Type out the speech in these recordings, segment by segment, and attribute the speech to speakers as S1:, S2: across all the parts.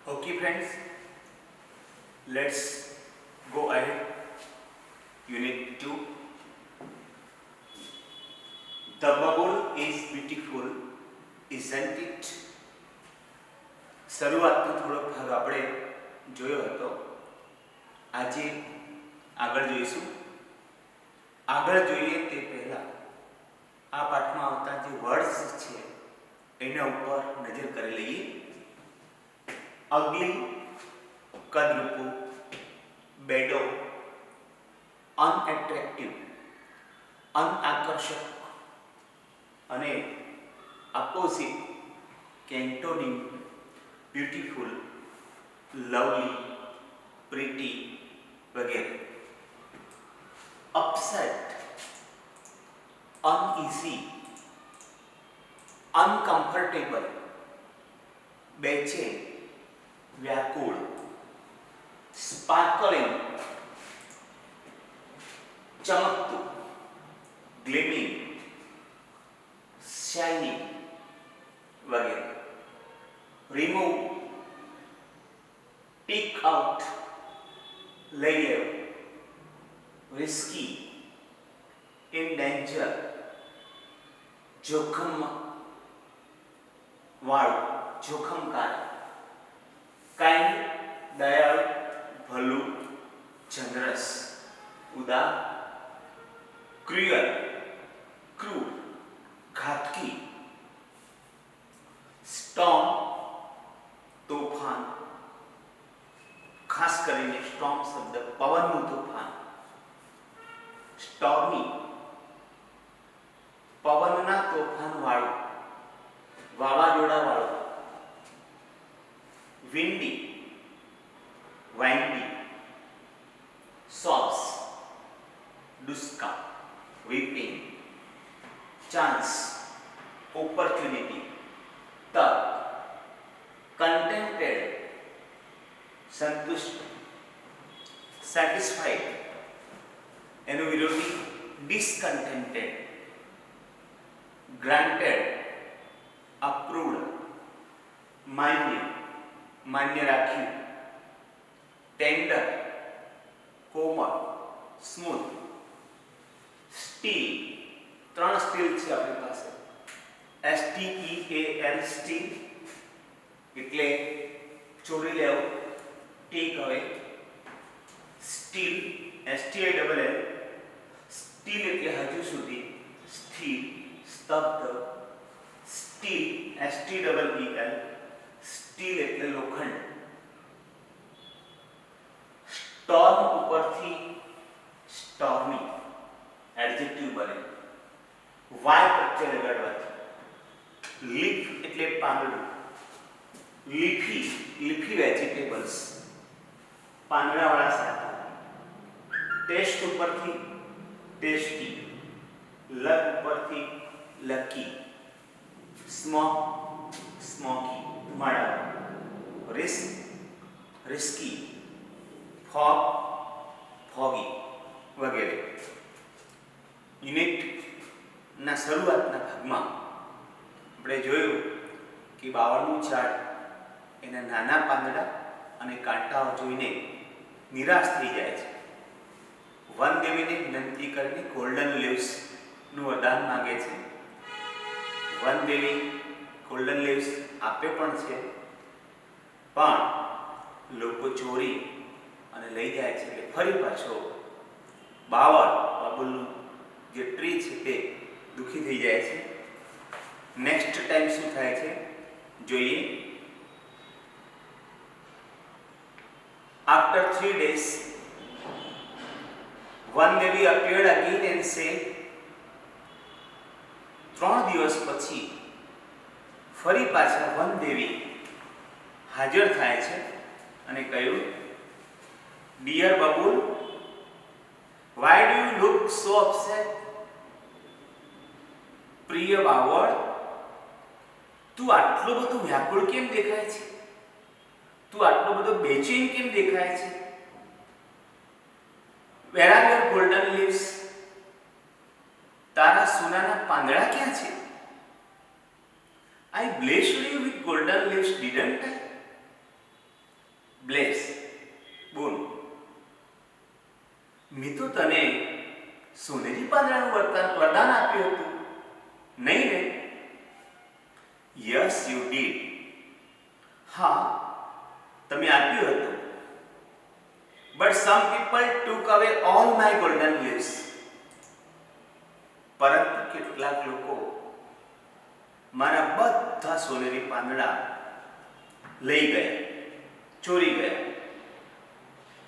S1: Okay, friends, let's go ahead. Unit 2. The bubble is beautiful, isn't it? શરૂઆતનો થોડો ભાગ આપણે જોયો હતો. આજે આગળ જોઈશું. આગળ જોઈએ તે પહેલા આ પાઠમાં આવતા જે વર્ડ્સ છે એના ઉપર નજર કરી લઈએ. અગલી, કદરૂપુ, બેડો, અનએટ્રેક્ટિવ, અનઆકર્ષક અને અપોઝિટ કે એન્ટોનિમ બ્યુટીફુલ, લવલી, પ્રીટી વગેરે. અપસેટ, અનઇઝી, અનકમ્ફર્ટેબલ, બેચેન, વ્યાકુળ. સ્પાર્કલિંગ, ચમકતું, ગ્લિમિંગ, શાઇનિંગ વગેરે. રિમૂવ, ટીક આઉટ, લઈ લેવું. રિસ્કી, ઇન ડેન્જર, જોખમ વાળું, જોખમકારક. કાઇન્ડ, દયાળુ, ભલું, જનરસ. ઉદાર. ક્રુઅલ, ક્રૂર, ઘાતકી. સ્ટોર્મ, તોફાન. ખાસ કરીને સ્ટોર્મ શબ્દ પવનનું તોફાન. સ્ટોર્મી, પવનના તોફાન વાળું, વાવાઝોડા વાળું. વિન્ડી, વાઇન્ડી. સોપ્સ, ડુસ્કા, વીપિંગ. ચાન્સ, ઓપોર્ચ્યુનિટી, તક. કન્ટેન્ટેડ, સંતુષ્ટ. સેટિસ્ફાઈડ, એનું વિરોધી ડિસકન્ટેન્ટેડ. Granted, approved. માન્ય, માન્ય રાખ્યું. ટેન્ડર, કોમળ, સ્મૂથ. સ્ટીલ, ત્રણ સ્ટીલ છે આપણી પાસે. STEAL, સ્ટીલ એટલે ચોરી લેવું. ટેક અવે. સ્ટીલ, STILL, સ્ટીલ એટલે હજુ સુધી. સ્થિર, સ્તબ્ધ. સ્ટીલ, STEEL, સ્ટીલ એટલે લોખંડ. સ્ટોર્મ ઉપરથી સ્ટોર્મી એડજેક્ટિવ બને. વાય પ્રત્યય લગાડવાથી. લીફ એટલે પાંદડું. લીફી, લીફી વેજીટેબલ્સ, પાંદડાવાળા શાક. ટેસ્ટ ઉપરથી ટેસ્ટી. લક ઉપરથી લકી. સ્મોક, સ્મોકી, ધુમાડા. Risk, risky. ફોગ, ફોગી વગેરે. યુનિટના શરૂઆતના ભાગમાં આપણે જોયું કે બાવળનું ઝાડ એના નાના પાંદડા અને કાંટાઓ જોઈને નિરાશ થઈ જાય છે. વનદેવીને વિનંતી કરીને ગોલ્ડન લીવ્સનું વરદાન માંગે છે. વનદેવી ગોલ્ડન લીવ્સ આપે પણ છે, પણ લોકો ચોરી અને લઈ જાય છે. એટલે ફરી પાછો બાવળ, બાબુલનું જે ટ્રી છે તે દુઃખી થઈ જાય છે. નેક્સ્ટ ટાઈમ શું થાય છે જોઈએ. After 3 days, Vandevi appeared again and said, 3 દિવસ પછી ફરી પાછા વનદેવી હાજર થાય છે અને કહ્યું, Dear Babul, why do you look so upset? પ્રિય બાવળ, તું આટલો બધો વ્યાકુળ કેમ દેખાય છે? તું આટલો બધો બેચેન કેમ દેખાય છે? Where are your golden leaves? તારા સોનાના પાંદડા ક્યાં છે? I blessed you with golden leaves, didn't I? Bless, બોલ. મેં તો તને સોનેરી પાંદડાનું વરદાન આપ્યું હતું, નહીં ને? Yes you did. હા, તમે આપ્યું હતું. બટ સમ પીપલ ટુક અવે ઓલ માય ગોલ્ડન લીવ્સ. પરંતુ કેટલાક લોકો મારા બધા સોનેરી પાંદડા લઈ ગયા, ચોરી ગયા.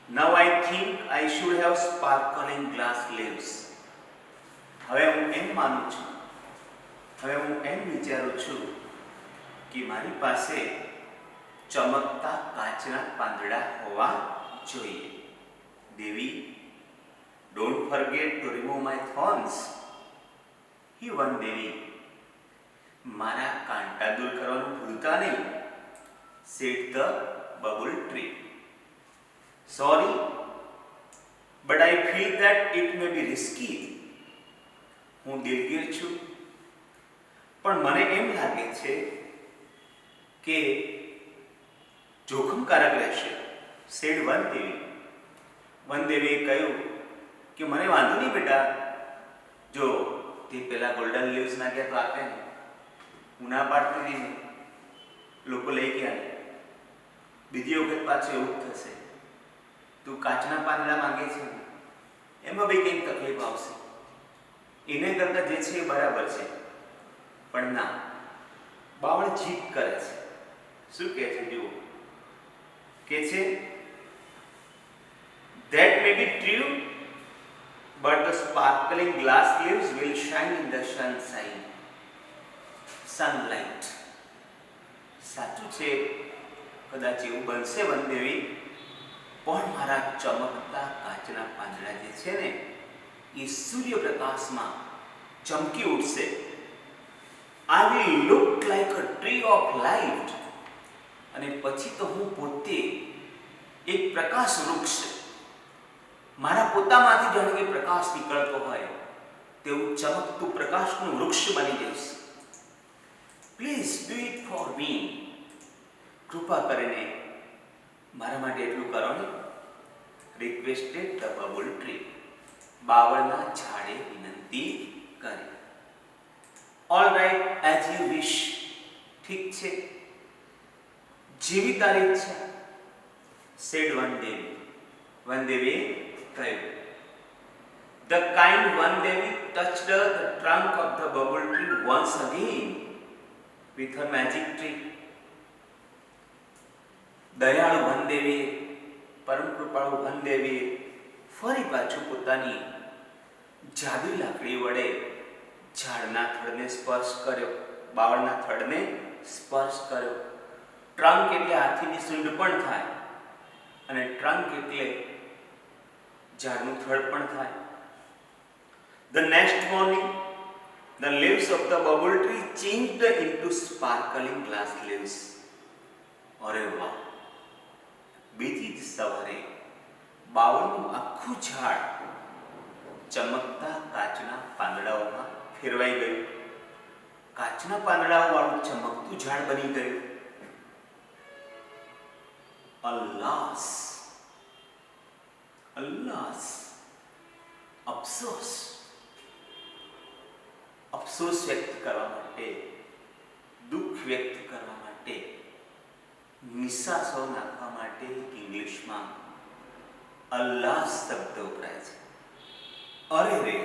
S1: Now I think I should have sparkling glass leaves. હવે હું એમ માનું છું, હવે હું એમ વિચારું છું કે મારી પાસે ચમકતા કાચના પાંદડા હોવા જોઈએ. દેવી, don't forget to remove my thorns. હે વન દેવી, મારા કાંટા દૂર કરવાનું ભૂલતા નહીં. said the bubble tree. Sorry, but I feel that it may be risky. હું દિલગીર છું, પણ મને એમ લાગે છે કે જોખમકારક રહેશે. said વનદેવી. વનદેવીએ કહ્યું કે મને વાંધો નહીં બેટા, જો તે પેલા ગોલ્ડન લીવ્સ નાખ્યા તો આપે ને. હું ના પાડતી હતી ને, લોકો લઈ ગયા ને. બીજી વખત પાછું એવું જ થશે. તું કાચના પાંદડા માંગે છે ને, એમાં બી કંઈક તકલીફ આવશે. એને કરતા જે છે એ બરાબર છે, પણ ના, બાવળ જીત કરે છે. શું કહે છે જુઓ, કે છે that may be true, but the sparkling glass leaves will shine in the sunlight. સાચું છે, કદાચ એવું બનશે વનદેવી, પણ મારા ચમકતા કાચના પાંદડા જે છે ને એ સૂર્યપ્રકાશમાં ચમકી ઉઠશે. I will look like a tree of light. અને પછી તો હું પોતે એક પ્રકાશ વૃક્ષ, મારા પોતામાંથી જાણે કે પ્રકાશ નીકળતો હોય તેવું ચમકતું પ્રકાશનું વૃક્ષ બની જઈશ. Please do it for me. કૃપા કરીને મારા માટે એટલું કરો ને. Requested the babul tree. બાવળના ઝાડે વિનંતી કરી. All right, as you wish. ઠીક છે, જેવી તારી ઈચ્છા. સેડ વનદેવી. વનદેવીએ કહ્યું. ધ કાઇન્ડ વનદેવી touched the trunk of the babul tree once again with her magic tree. દયાળુ વનદેવીએ, પરમ કૃપાળુ વનદેવીએ ફરી પાછું પોતાની જાદુઈ લાકડી વડે ઝાડના થડને સ્પર્શ કર્યો, બાવળના થડને સ્પર્શ કર્યો. ટ્રંક એટલે હાથીની સૂંઢ પણ થાય, અને ટ્રંક એટલે ઝાડનું થડ પણ થાય. The next morning, the leaves of the bubble tree changed into sparkling glass leaves. અરે વાહ! બીજી જ સવારે બાવળનું આખું ઝાડ ચમકતા કાચના પાંદડાઓમાં ફેરવાઈ ગયું. કાચના પાંદડાઓ વાળું ચમકતું ઝાડ બની ગયું. અલ્લાસ, અલ્લાસ, અફસોસ. અફસોસ વ્યક્ત કરવા માટે, દુઃખ વ્યક્ત કરવા માટે, નિસાસો નાખવા માટે ઇંગ્લિશમાં અલ્લાસ શબ્દ વપરાય છે. અરે રે,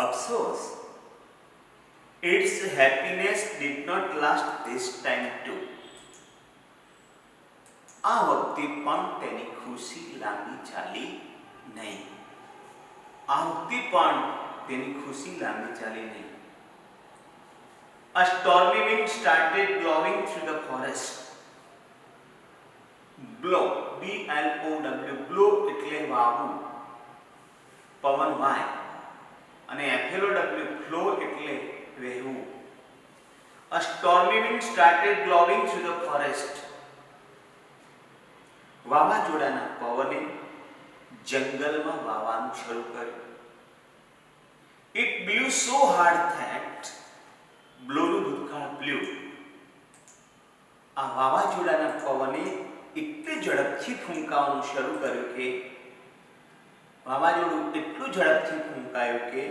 S1: અફસોસ. Its happiness did not last this time too. આ વખતે પણ તેની ખુશી લાંબી ચાલી નહીં. આ વખતે પણ તેની ખુશી લાંબી ચાલી નહીં. A stormy wind started blowing through the forest. Blow, B-L-O-W, blow એટલે વાવું, પવન વાય, અને F-L-O-W, flow એટલે વહેવું. A stormy wind started blowing through the forest. વાવાઝોડાના પવને જંગલમાં વાવાનું શરૂ કર્યું. It blew so hard that, બ્લોનું ભૂતકાળ બ્લ્યુ. આ વાવાઝોડાના પવને એટલી ઝડપથી ફૂંકાવાનું શરૂ કર્યું કે વાવાઝોડું એટલું ઝડપથી ફૂંકાયું કે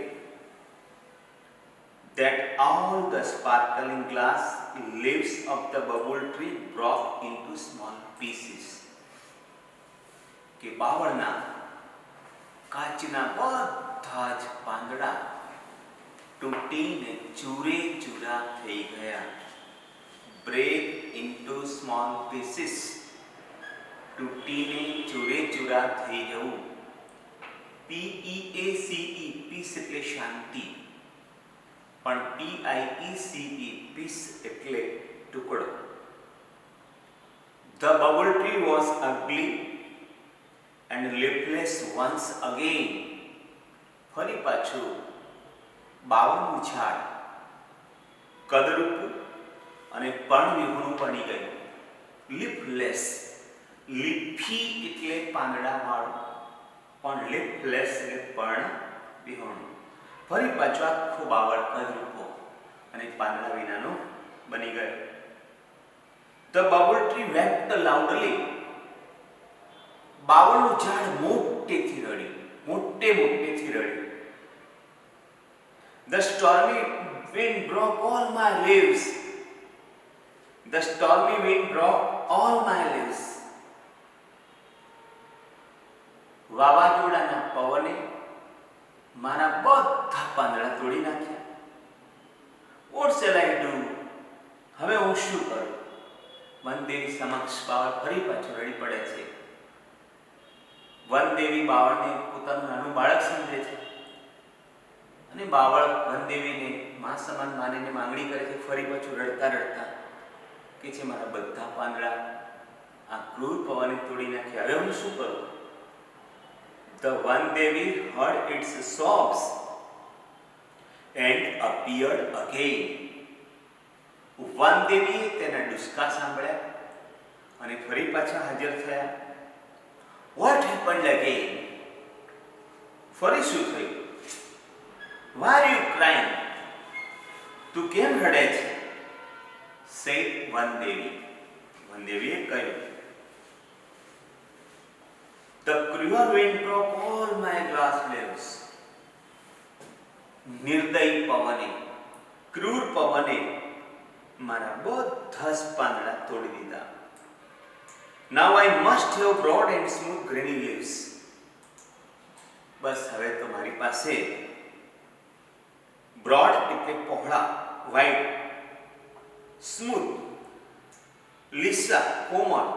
S1: that all the sparkling glass leaves of the bubble tree broke into small pieces. કે બાવળના કાચના બધા જ પાંદડા તૂટીને ચૂરે ચૂરા થઈ ગયા. Break into small pieces. તૂટીને ચૂરે ચૂરા થઈ જવું. PEACE પીસ એટલે શાંતિ, પણ PIECE પીસ એટલે ટુકડો. The bubble tree was ugly and leafless once again. ફરી પાછું બાવળનું ઝાડ કદરૂપું અને પર્ણવિહોણું બની ગયું. લીફલેસ, લીફી એટલે પાંદડાવાળું, પણ લીફલેસ એટલે પર્ણવિહોણું. ફરી પાછું આખું બાવળ કદરૂપો અને પાંદડા વિનાનું બની ગયું. The bubble tree wept loudly. બાવળનું ઝાડ મોટેથી રડ્યું, મોટેથી રડ્યું. The stormy wind broke all my leaves. The stormy wind broke all my leaves. વાવાઝોડાના પવને મારા બધા પાંદડા તોડી નાખ્યા. What shall I do? હવે હું શું કરું? વનદેવી સમક્ષ બાવળ ફરી પાછું રડી પડે છે. વનદેવી બાવળને પોતાનું નાનું બાળક સમજે છે અને બાવળ વનદેવીને મા સમાન માનીને માંગણી કરે છે. ફરી પાછું રડતા રડતા કે છે મારા બધા પાંદડા આ ક્રૂર પવને તોડી નાખ્યા. હવે હું શું કરું? The Vandevi heard its sobs and appeared again. વનદેવીએ તેના ડુસકા સાંભળ્યા અને ફરી પાછા હાજર થયા. What happened again? ફરી શું થયું? Why are you crying? તું કેમ રડે છે? said વનદેવી. વનદેવીએ કહ્યું, The cruel wind broke all my grass leaves. નિર્દયી પવને, ક્રૂર પવને મારા બધા જ પાંદડા તોડી દીધા. Now I must have broad and smooth green leaves. બસ હવે તો મારી પાસે broad એટલે પહોળા, wide, smooth, લીસા, કોમળ,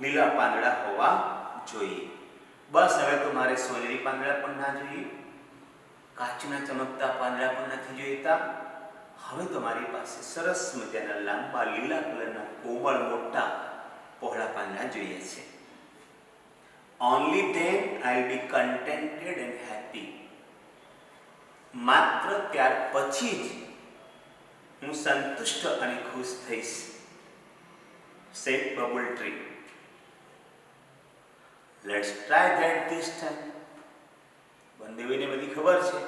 S1: લીલા પાંદડા હોવા જોઈએ. બસ હવે તો મારે સોનેરી પાંદડા પણ ના જોઈએ, કાચના ચમકતા પાંદડા પણ નથી જોઈતા. હવે તો મારી પાસે સરસ મજાના લાંબા લીલા કલરના કોમળ મોટા પહોળા પાંદડા જોઈએ છે. Only then I'll be contented and happy. માત્ર ત્યાર પછી જ હું સંતુષ્ટ અને ખુશ થઈશ. said bubble tree. Let's try that this time. વનદેવીને બધી ખબર છે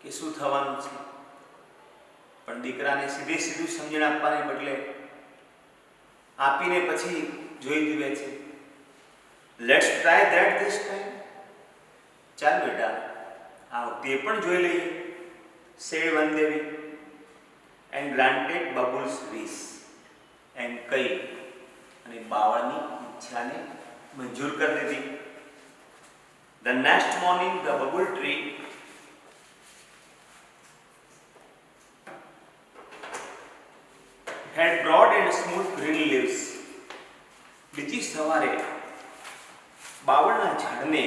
S1: કે શું થવાનું છે, પણ દીકરાને સીધું સમજણ આપવાને બદલે આપીને પછી જોઈ જુએ છે. Let's try that this time. ચાલ બેટા આ વખતે પણ જોઈ લઈએ, said Vandevi. And granted Bubble's wish. and કહી અને બાવળની ઈચ્છાને મંજૂર કરી દીધી. The next morning the bubble tree had broad and smooth green leaves. બીજી સવારે બાવળના ઝાડને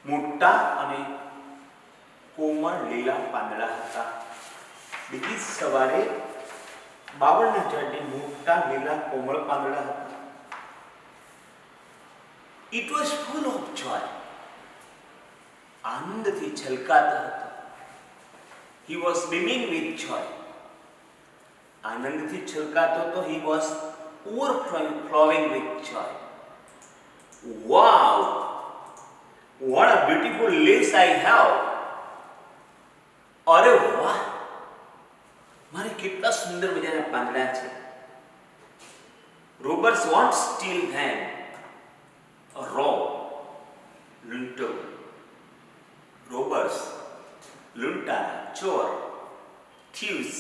S1: મોટા અને કોમળ લીલા પાંદડા હતા. બીજી સવારે બાવળના ઝાડને મોટા લીલા કોમળ પાંદડા હતા. It was full of joy. આનંદથી છલકાતો હતો. He was beaming with joy. આનંદથી છલકાતો હતો. He was overflowing with joy. Wow! What a beautiful leaves I have. અરે વાહ, મારે કેટલા સુંદર મજાના પાંદડા છે. Robbers won't steal them. A rob, lunto. Robbers, luntara, ચોર, thieves.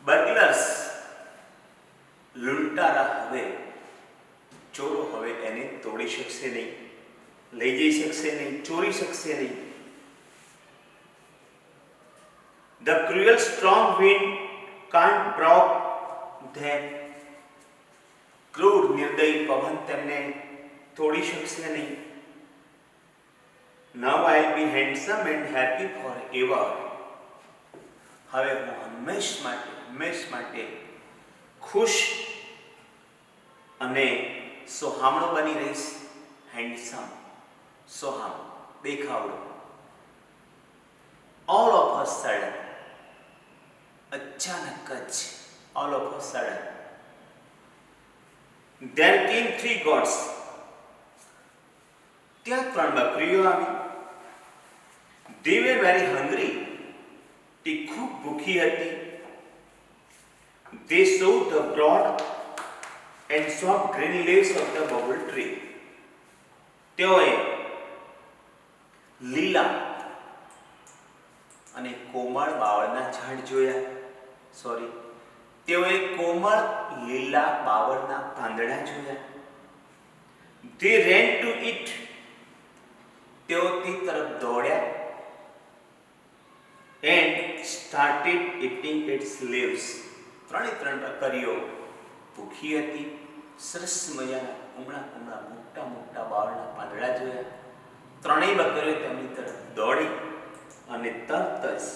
S1: Burglars, લૂંટારા હવે ચોરો હવે એને તોડી શકશે નહીં, લઈ જઈ શકશે નહીં, ચોરી શકશે નહીં. The cruel strong wind can't block them. ક્રૂર નિર્દયી પવન તેમને તોડી શકશે નહીં. Now I'll be handsome and happy forever. હવે હું હંમેશ માટે ખુશ અને સોહામણો બની રહીશ. Handsome, સોહામણો, દેખાવડો. All of a sudden, અચાનક જ, all of a sudden, there came 3 goats. ત્યાં 3 બકરીઓ આવી. They were very hungry. તે ખૂબ ભૂખી હતી. They saw the broad and soft green leaves of the bubble tree. તેઓએ લીલા અને કોમળ બાવળના ઝાડ જોયા. તેઓએ કોમળ લીલા બાવળના પાંદડા જોયા. They ran to it. તેઓ તે તરફ દોડ્યા. And started eating its leaves. 3 બકરીઓ ભૂખી હતી. સરસ મજાના કુમળા મોટા બાવળના પાંદડા જોયા. 3 બકરીઓ તેમની તરફ દોડી અને તરત જ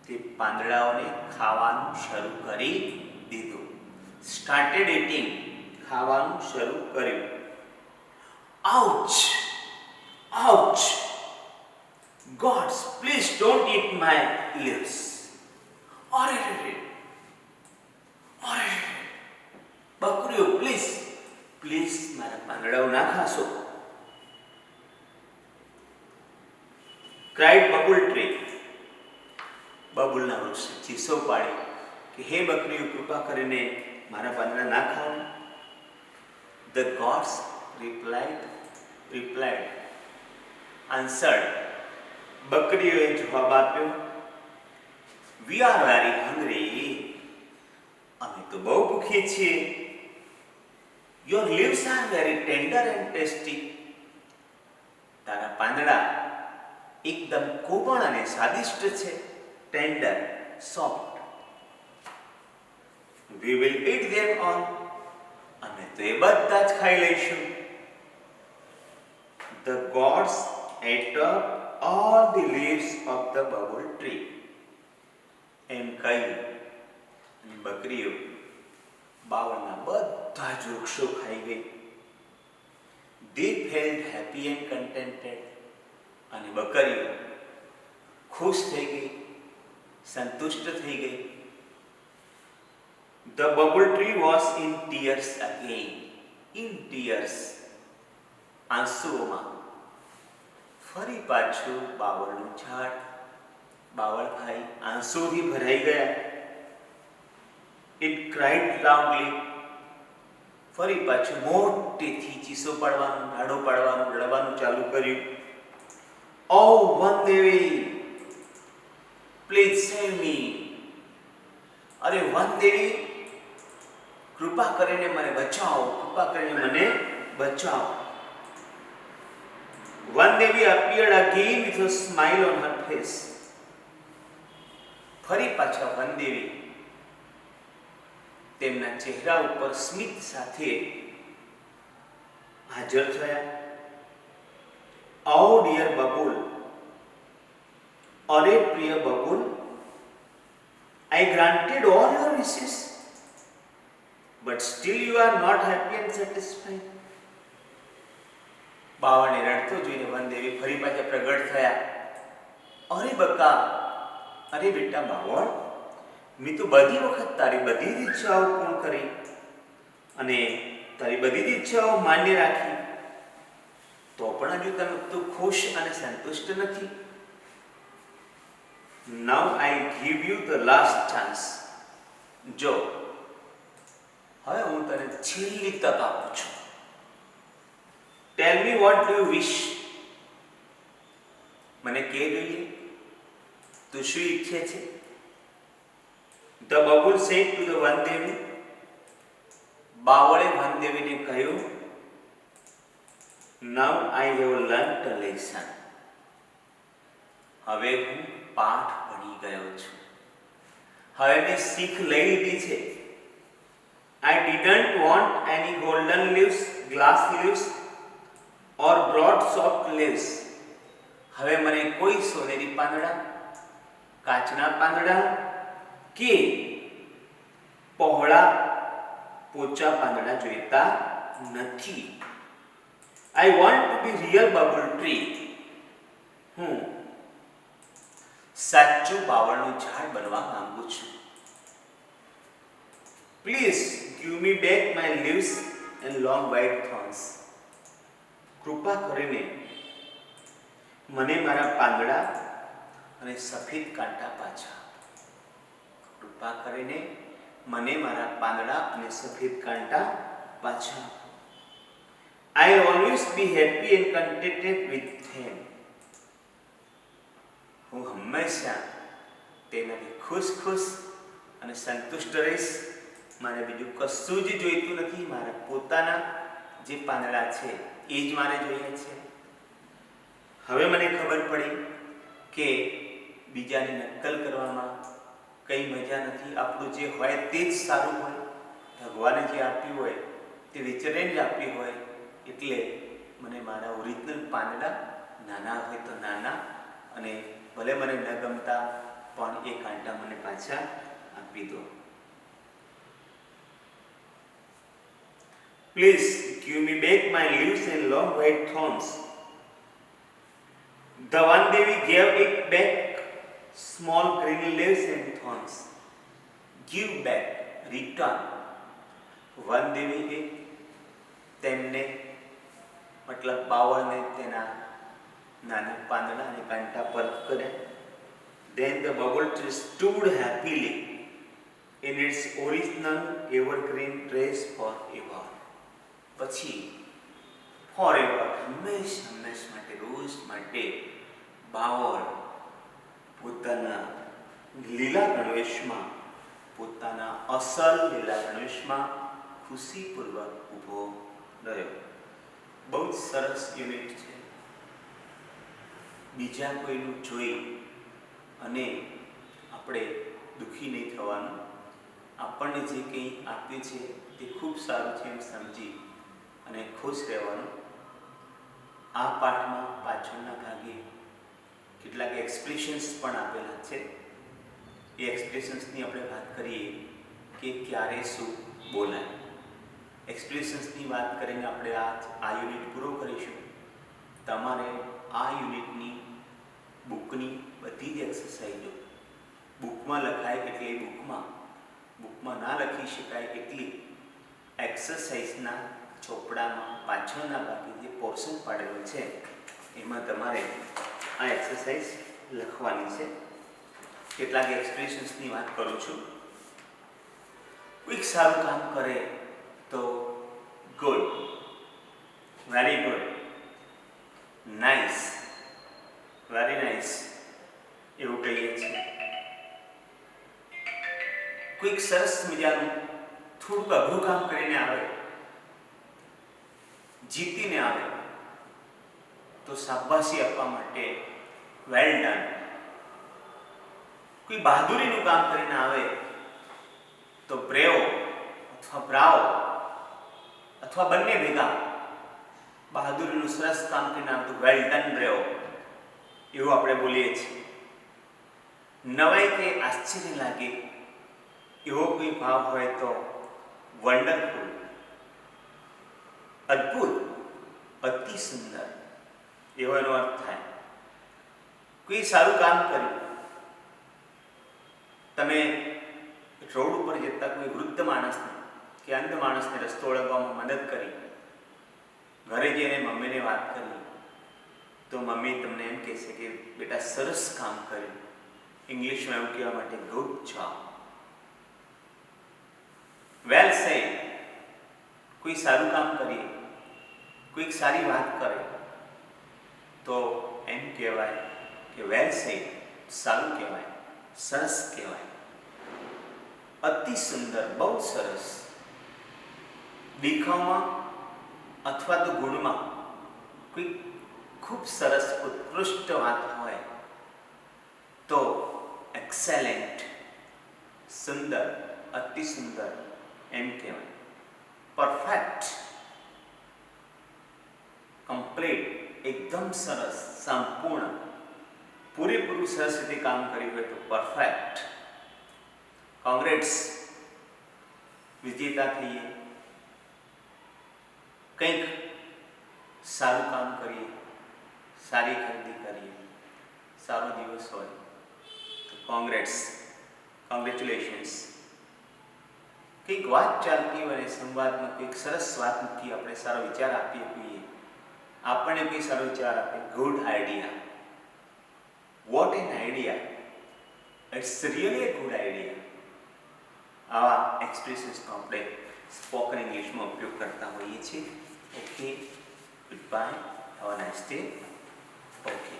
S1: તે પાંદડાઓને ખાવાનું શરૂ કરી દીધું. સ્ટાર્ટેડ ઇટિંગ, ખાવાનું શરૂ કર્યું. Ouch, ouch. Gods, please don't eat my leaves. અરે બકરીઓ, પ્લીઝ મારા પાંદડાઓ ના ખાશો. Cried bubble tree. બબુલના વૃક્ષ ચીસો પાડી કે હે બકરીઓ, કૃપા કરીને મારા પાંદડા ના ખાઓ. The gods replied, answered. બકરીઓએ જવાબ આપ્યો, We are very hungry. અમે તો બહુ ભૂખી છીએ. Your leaves are very tender and tasty. તારા પાંદડા એકદમ કોમળ અને સ્વાદિષ્ટ છે. Tender, soft. We will eat them all. અમે તો એ બધા જ ખાઈ લઈશું. The gods ate up all the leaves of the bubble tree. એમ કહી બકરીઓ બાવળના બધા જ વૃક્ષો ખાઈ ગઈ. They felt happy and contented. અને બકરીઓ ખુશ થઈ ગઈ, સંતુષ્ટ થઈ ગઈ. The bubble tree was in tears again. In tears, આંસુઓમાં. ફરી પાછું બાવળનું ઝાડ, બાવળ ખાઈ આંસુથી ભરાઈ ગયા. It cried loudly. ફરી પાછું મોટેથી ચીસો પાડવાનું, રાડો પાડવાનું, રડવાનું ચાલુ કર્યું. Oh, Vandevi, please save me. અરે વનદેવી, કૃપા કરીને મને બચાવો, કૃપા કરીને મને બચાવો. વનદેવી appeared again with a smile on her face. ફરી પાછા વનદેવી તેમના ચહેરા ઉપર સ્મિત સાથે હાજર થયા. Oh dear બબુલ, અરે પ્રિય babul, I granted all your wishes, but still you are not happy and satisfied. બાવળને રડતો જોઈને વનદેવી ફરી પાછા પ્રગટ થયા. અરે બકા, અરે બેટા બાવળ, મેં તો બધી વખત તારી બધી જ ઈચ્છાઓ પૂર્ણ કરી અને તારી બધી જ ઈચ્છાઓ માન્ય રાખી, તો પણ હજુ તું ખુશ અને સંતુષ્ટ નથી. Now I give you the last chance. જો છેલ્લી તક આપું છું. Tell me what do you wish. મને કે જોઈએ તું શું ઈચ્છે છે? The babul said to the વનદેવી. બાવળે વનદેવીને કહ્યું, now I have learnt a lesson. હવે હું પાઠ ભણી ગયો છું. હવે મેં શીખ લઈ લીધી છે. I didn't want any golden leaves, glass leaves or broad soft leaves. હવે મને કોઈ સોનેરી પાંદડા, કાચના પાંદડા કે પહોળા પોચા પાંદડા જોઈતા નથી. I want to be real bubble tree. હું સાચું બાવળનું ઝાડ બનવા માંગુ છું. Please give me back my leaves and long white thorns. કૃપા કરીને મને મારા પાંદડા અને સફેદ કાંટા પાછા આપો. કૃપા કરીને મને મારા પાંદડા અને સફેદ કાંટા પાછા આપો. I'll always be happy and contented with them. હું હંમેશા તેનાથી ખુશ અને સંતુષ્ટ રહીશ. મારે બીજું કશું જ જોઈતું નથી. મારા પોતાના જે પાંદડા છે એ જ મારે જોઈએ છે. હવે મને ખબર પડી કે બીજાની નકલ કરવામાં કઈ મજા નથી. આપણું જે હોય તે જ સારું હોય. ભગવાને જે આપ્યું હોય તે વિચારીને જ આપ્યું હોય. એટલે મને મારા ઓરિજિનલ પાંદડા નાના હોય તો નાના, અને ભલે મને ન ગમતા પણ એ કાંટા મને પાછા આપી દો. Please give me back my leaves and long white thorns. The Vandevi gave it back small green leaves and thorns. Give back, return. વનદેવીએ તેમને મતલબ બાવળને તેના નાના પાંદડા અને કાંટા પરત કર્યા. Then the bubble tree stood happily in its original evergreen dress forever. પછી forever, હંમેશ માટે, રોજ માટે બાવળ પોતાના લીલા ગણવેશમાં, પોતાના અસલ લીલા ગણવેશમાં ખુશીપૂર્વક ઊભો રહ્યો. બહુ જ સરસ યુનિટ છે. બીજા કોઈનું જોઈ અને આપણે દુઃખી નહીં થવાનું. આપણને જે કંઈ આપ્યું છે તે ખૂબ સારું છે એમ સમજી અને ખુશ રહેવાનું. આ પાઠમાં પાછળના ભાગે કેટલાક એક્સપ્રેશન્સ પણ આપેલા છે. એ એક્સપ્રેશન્સની આપણે વાત કરીએ કે ક્યારે શું બોલાય. એક્સપ્રેશન્સની વાત કરીને આપણે આ યુનિટ પૂરો કરીશું. તમારે આ યુનિટની બુકની બધી જ એક્સરસાઇઝો બુકમાં લખાય એટલે એ બુકમાં ના લખી શકાય એટલી એક્સરસાઇઝના ચોપડામાં પાછળના ભાગે જે પોર્શન પાડેલો છે એમાં તમારે આ એક્સરસાઇઝ લખવાની છે. કેટલાક એક્સપ્રેશન્સની વાત કરું છું. કોઈક સારું કામ કરે તો good, very good, nice, very nice એવું કહીએ છીએ. કોઈક સરસ મજાનું થોડુંક અઘરું કામ કરીને આવે, જીતીને આવે તો શાબાશી આપવા માટે વેલ ડન. કોઈ બહાદુરીનું કામ કરીને આવે તો બ્રેવ અથવા બ્રાવો અથવા બંને ભેગા બહાદુરીનું સરસ કામ કરીને આવે તો વેલ ડન બ્રેવ એવું આપણે બોલીએ છીએ. નવાઈ કે આશ્ચર્ય લાગે એવો કોઈ ભાવ હોય તો વન્ડરફુલ, અદ્ભુત, અતિ સુંદર એવો એનો અર્થ થાય. કોઈ સારું કામ કર્યું, તમે રોડ ઉપર જતા કોઈ વૃદ્ધ માણસને કે અંધ માણસને રસ્તો ઓળખવામાં મદદ કરી, ઘરે જઈને મમ્મીને વાત કરી તો મમ્મી તમને એમ કહેશે કે બેટા સરસ કામ કર્યું. ઇંગ્લિશમાં એવું કહેવા માટે, good job, well said. Well done, very good, nice, very nice. એવું કહીએ છીએ. કોઈક સારું કામ કરે તો good, very good, nice, very nice. એવું કહીએ છીએ. Well said, well done, very well done, nice, nice, nice. એવું કહીએ છીએ. કોઈક સારું કામ કરે તો well done, very well done, nice, nice, nice. એવું કહીએ છીએ. કોઈ સારું કામ કરીએ, કોઈક સારી વાત કરે તો એમ કહેવાય કે વેલ સેડ, સારું કહેવાય, સરસ કહેવાય, અતિ સુંદર, બહુ સરસ. દેખાવમાં અથવા તો ગુણમાં કોઈ ખૂબ સરસ ઉત્કૃષ્ટ વાત હોય તો એક્સેલેન્ટ, સુંદર, અતિ સુંદર એમ કહેવાય. પરફેક્ટ, કમ્પ્લીટ, એકદમ સરસ, સંપૂર્ણ, પૂરેપૂરું સરસ રીતે કામ કર્યું હોય તો પરફેક્ટ. કોંગ્રેટ્સ, વિજેતા થઈએ, કંઈક સારું કામ કરીએ, સારી ખરીદી કરીએ, સારો દિવસ હોય તો કોંગ્રેટ્સ, કોંગ્રેચ્યુલેશન્સ. કંઈક વાત ચાલતી હોય સંવાદમાં કંઈક સરસ વાત મૂકી, આપણે સારો વિચાર આપીએ કોઈએ, આપણને કોઈ સારો વિચાર આપે, good idea, what an idea, it's really a good idea. આવા એક્સપ્રેશન્સનો આપણે સ્પોકન ઇંગ્લિશમાં ઉપયોગ કરતા હોઈએ છીએ. Okay, good bye, have a nice day. Okay.